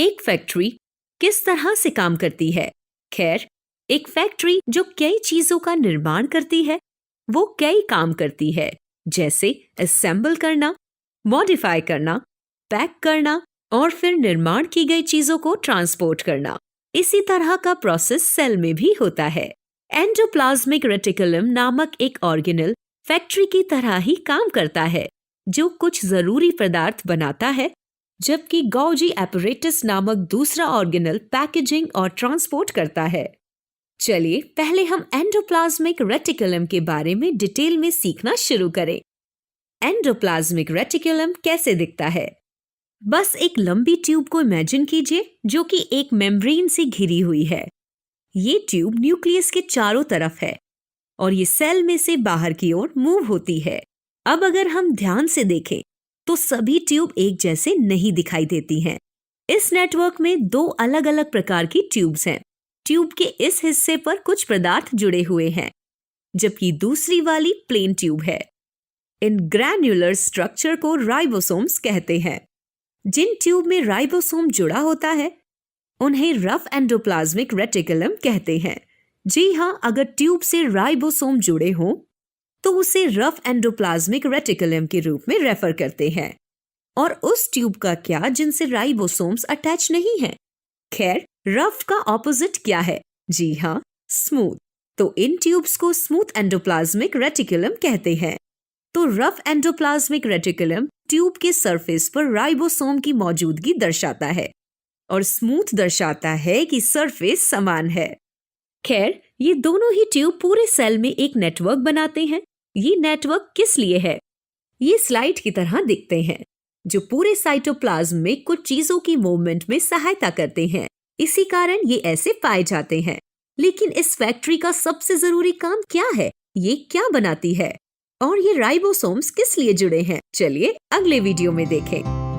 एक फैक्ट्री किस तरह से काम करती है? खैर, एक फैक्ट्री जो कई चीजों का निर्माण करती है, वो कई काम करती है, जैसे असेंबल करना, मॉडिफाई करना, पैक करना और फिर निर्माण की गई चीजों को ट्रांसपोर्ट करना। इसी तरह का प्रोसेस सेल में भी होता है। एंडोप्लाज्मिक रेटिकुलम नामक एक ऑर्गेनेल फैक्ट्री की तरह ही काम करता है, जो कुछ जरूरी पदार्थ बनाता है, जबकि गॉल्गी एपरेटस नामक दूसरा ऑर्गेनेल पैकेजिंग और ट्रांसपोर्ट करता है। चलिए पहले हम एंडोप्लाज्मिक रेटिकुलम के बारे में डिटेल में सीखना शुरू करें। एंडोप्लाज्मिक रेटिकुलम कैसे दिखता है? बस एक लंबी ट्यूब को इमेजिन कीजिए जो कि एक मेम्ब्रेन से घिरी हुई है। ये ट्यूब न्यूक्लियस के चारों तरफ है और ये सेल में से बाहर की ओर मूव होती है। अब अगर हम ध्यान से देखें तो सभी ट्यूब एक जैसे नहीं दिखाई देती हैं। इस नेटवर्क में दो अलग अलग प्रकार की ट्यूब्स हैं। ट्यूब के इस हिस्से पर कुछ पदार्थ जुड़े हुए हैं, जबकि दूसरी वाली प्लेन ट्यूब है। इन ग्रैन्युलर स्ट्रक्चर को राइबोसोम्स कहते हैं। जिन ट्यूब में राइबोसोम जुड़ा होता है उन्हें रफ एंडोप्लाज्मिक रेटिकुलम कहते हैं। जी हाँ, अगर ट्यूब से राइबोसोम जुड़े हों तो उसे रफ एंडोप्लाज्मिक रेटिकुलम के रूप में रेफर करते हैं। और उस ट्यूब का क्या जिनसे राइबोसोम्स अटैच नहीं है? खैर, रफ का ऑपोजिट क्या है? जी हाँ, स्मूथ। तो इन ट्यूब्स को स्मूथ एंडोप्लाज्मिक रेटिकुलम कहते हैं। तो रफ एंडोप्लाज्मिक रेटिकुलम ट्यूब के सरफेस पर राइबोसोम की मौजूदगी दर्शाता है और स्मूथ दर्शाता है कि सरफेस समान है। खैर, ये दोनों ही ट्यूब पूरे सेल में एक नेटवर्क बनाते हैं। ये नेटवर्क किस लिए है? ये स्लाइड की तरह दिखते हैं, जो पूरे साइटोप्लाज्म में कुछ चीजों की मूवमेंट में सहायता करते हैं। इसी कारण ये ऐसे पाए जाते हैं। लेकिन इस फैक्ट्री का सबसे जरूरी काम क्या है? ये क्या बनाती है? और ये राइबोसोम्स किस लिए जुड़े हैं? चलिए अगले वीडियो में देखें।